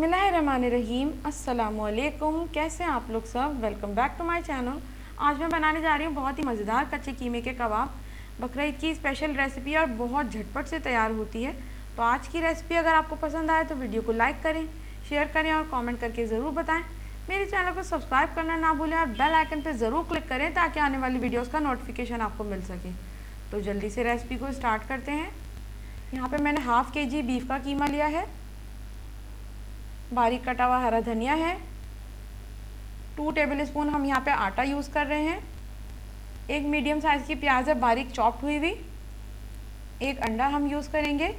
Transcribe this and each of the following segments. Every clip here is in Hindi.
बिस्मिल्लाहिर्रहमानिर्रहीम। अस्सलामुअलैकुम। कैसे हैं आप लोग सब? Welcome back to my channel. आज मैं बनाने जा रही हूँ बहुत ही मज़ेदार कच्चे कीमे के कबाब। बकरा ईद की स्पेशल रेसिपी और बहुत झटपट से तैयार होती है। तो आज की रेसिपी अगर आपको पसंद आए तो वीडियो को लाइक करें, शेयर करें और कॉमेंट करके ज़रूर बताएँ। मेरे चैनल को सब्सक्राइब करना ना भूलें और बेल आइकन पर ज़रूर क्लिक करें ताकि आने वाली वीडियोज़ का नोटिफिकेशन आपको मिल सके। तो जल्दी से रेसिपी को स्टार्ट करते हैं। यहाँ पर मैंने हाफ़ KG बीफ का कीमा लिया है, बारीक कटा हुआ हरा धनिया है, 2 टेबलस्पून हम यहाँ पे आटा यूज़ कर रहे हैं, एक मीडियम साइज़ की प्याज है बारीक चॉप्ड हुई हुई, एक अंडा हम यूज़ करेंगे,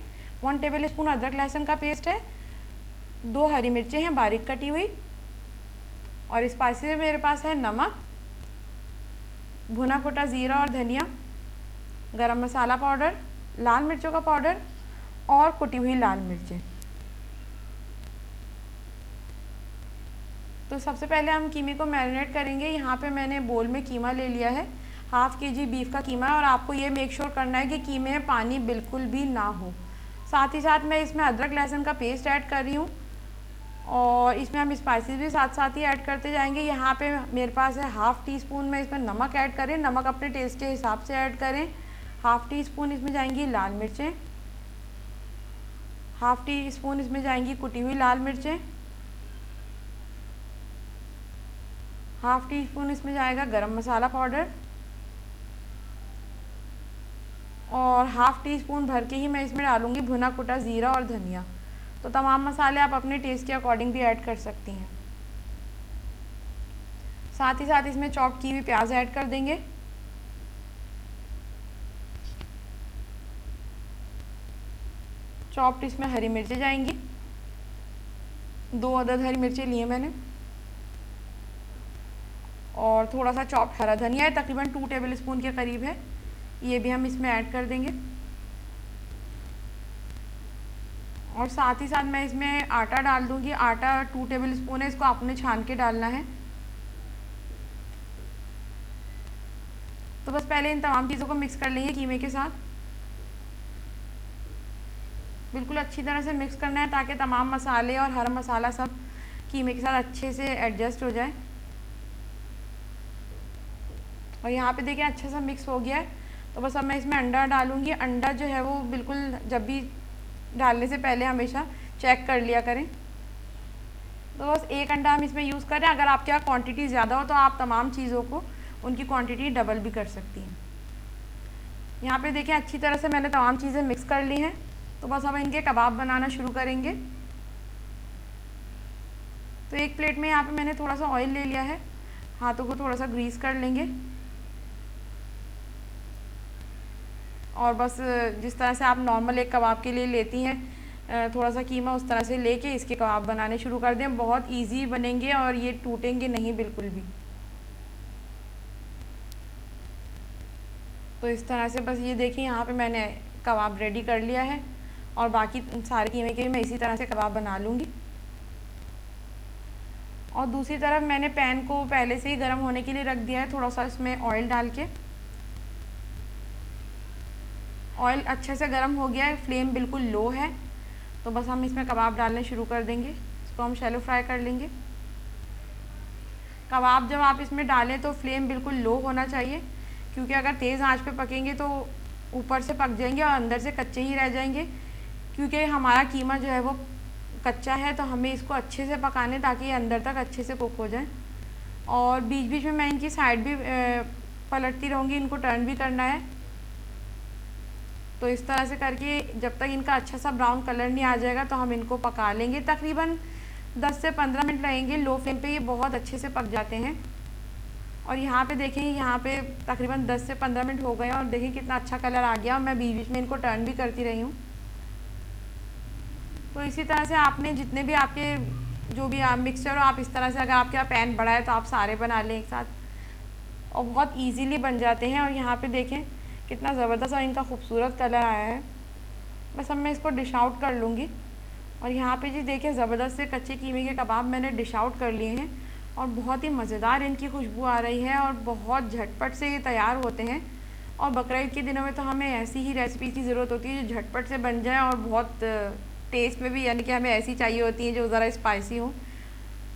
1 टेबलस्पून अदरक लहसुन का पेस्ट है, 2 हरी मिर्चें हैं बारीक कटी हुई, और स्पाइसी में मेरे पास है नमक, भुना कुटा ज़ीरा और धनिया, गरम मसाला पाउडर, लाल मिर्चों का पाउडर और कुटी हुई लाल मिर्चें। तो सबसे पहले हम कीमे को मैरिनेट करेंगे। यहाँ पे मैंने बोल में कीमा ले लिया है, हाफ़ KG बीफ का कीमा है, और आपको ये मेक श्योर करना है कि कीमे में पानी बिल्कुल भी ना हो। साथ ही साथ मैं इसमें अदरक लहसुन का पेस्ट ऐड कर रही हूँ, और इसमें हम स्पाइसेस भी साथ साथ ही ऐड करते जाएंगे। यहाँ पे मेरे पास है हाफ़ टी स्पून में इसमें नमक ऐड करें, नमक अपने टेस्ट के हिसाब से ऐड करें। हाफ़ टी स्पून इसमें जाएंगी लाल मिर्चें, हाफ़ टी स्पून इसमें जाएंगी कुटी हुई लाल मिर्चें, हाफ़ टी स्पून इसमें जाएगा गरम मसाला पाउडर, और हाफ़ टी स्पून भर के ही मैं इसमें डालूँगी भुना कुटा ज़ीरा और धनिया। तो तमाम मसाले आप अपने टेस्ट के अकॉर्डिंग भी ऐड कर सकती हैं। साथ ही साथ इसमें चॉप की हुई प्याज ऐड कर देंगे, चॉप्ड इसमें हरी मिर्चें जाएंगी, 2 अदद हरी मिर्चें लिए मैंने, और थोड़ा सा चॉप्ड हरा धनिया है, तकरीबन 2 टेबलस्पून के करीब है, ये भी हम इसमें ऐड कर देंगे। और साथ ही साथ मैं इसमें आटा डाल दूंगी। आटा 2 टेबलस्पून है, इसको आपने छान के डालना है। तो बस पहले इन तमाम चीज़ों को मिक्स कर लेंगे कीमे के साथ। बिल्कुल अच्छी तरह से मिक्स करना है ताकि तमाम मसाले और हरा मसाला सब कीमे के साथ अच्छे से एडजस्ट हो जाए। और यहाँ पे देखिए अच्छा सा मिक्स हो गया है। तो बस अब मैं इसमें अंडा डालूँगी। अंडा जो है वो बिल्कुल जब भी डालने से पहले हमेशा चेक कर लिया करें। तो बस एक अंडा हम इसमें यूज़ करें। अगर आपके यहाँ क्वांटिटी ज़्यादा हो तो आप तमाम चीज़ों को उनकी क्वांटिटी डबल भी कर सकती हैं। यहाँ पे देखिए अच्छी तरह से मैंने तमाम चीज़ें मिक्स कर ली हैं। तो बस अब इनके कबाब बनाना शुरू करेंगे। तो एक प्लेट में यहाँ पे मैंने थोड़ा सा ऑयल ले लिया है, हाथों को थोड़ा सा ग्रीस कर लेंगे, और बस जिस तरह से आप नॉर्मल एक कबाब के लिए लेती हैं थोड़ा सा कीमा, उस तरह से लेके इसके कबाब बनाने शुरू कर दें। बहुत इजी बनेंगे और ये टूटेंगे नहीं बिल्कुल भी। तो इस तरह से बस ये देखिए यहाँ पे मैंने कबाब रेडी कर लिया है, और बाकी सारे कीमे के भी मैं इसी तरह से कबाब बना लूँगी। और दूसरी तरफ मैंने पैन को पहले से ही गर्म होने के लिए रख दिया है, थोड़ा सा इसमें ऑयल डाल के। ऑयल अच्छे से गर्म हो गया है, फ्लेम बिल्कुल लो है। तो बस हम इसमें कबाब डालने शुरू कर देंगे। इसको हम शैलो फ्राई कर लेंगे। कबाब जब आप इसमें डालें तो फ्लेम बिल्कुल लो होना चाहिए, क्योंकि अगर तेज़ आंच पे पकेंगे तो ऊपर से पक जाएंगे और अंदर से कच्चे ही रह जाएंगे। क्योंकि हमारा कीमा जो है वो कच्चा है, तो हमें इसको अच्छे से पकाने ताकि ये अंदर तक अच्छे से कुक हो जाए। और बीच बीच में मैं इनकी साइड भी पलटती रहूँगी, इनको टर्न भी करना है। तो इस तरह से करके जब तक इनका अच्छा सा ब्राउन कलर नहीं आ जाएगा तो हम इनको पका लेंगे। तकरीबन 10 से 15 मिनट लगेंगे लो फ्लेम पे, ये बहुत अच्छे से पक जाते हैं। और यहाँ पे देखें, यहाँ पे तकरीबन 10 से 15 मिनट हो गए और देखिए कितना अच्छा कलर आ गया, और मैं बीच बीच में इनको टर्न भी करती रही हूँ। तो इसी तरह से आपने जितने भी आपके जो भी मिक्सचर हो, आप इस तरह से, अगर आपके यहाँ पैन बड़ा है तो आप सारे बना लें एक साथ, और बहुत ईजीली बन जाते हैं। और यहाँ पे देखें कितना ज़बरदस्त और इनका खूबसूरत कलर आया है। बस अब मैं इसको डिश आउट कर लूँगी। और यहाँ पे जी देखिए ज़बरदस्त से कच्चे कीमे के कबाब मैंने डिश आउट कर लिए हैं, और बहुत ही मज़ेदार इनकी खुशबू आ रही है, और बहुत झटपट से ये तैयार होते हैं। और बकरा ईद के दिनों में तो हमें ऐसी ही रेसिपी की ज़रूरत होती है जो झटपट से बन जाए और बहुत टेस्ट में भी यानी कि हमें ऐसी चाहिए होती हैं जो ज़रा स्पाइसी हो।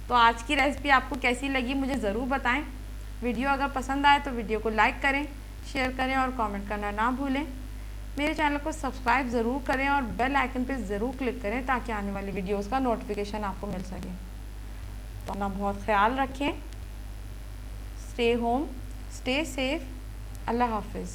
तो आज की रेसिपी आपको कैसी लगी मुझे ज़रूर बताएं। वीडियो अगर पसंद आए तो वीडियो को लाइक करें, शेयर करें और कमेंट करना ना भूलें। मेरे चैनल को सब्सक्राइब ज़रूर करें और बेल आइकन पर ज़रूर क्लिक करें ताकि आने वाली वीडियोज़ का नोटिफिकेशन आपको मिल सके। तो अपना बहुत ख्याल रखें। Stay home, stay safe. अल्लाह हाफिज़।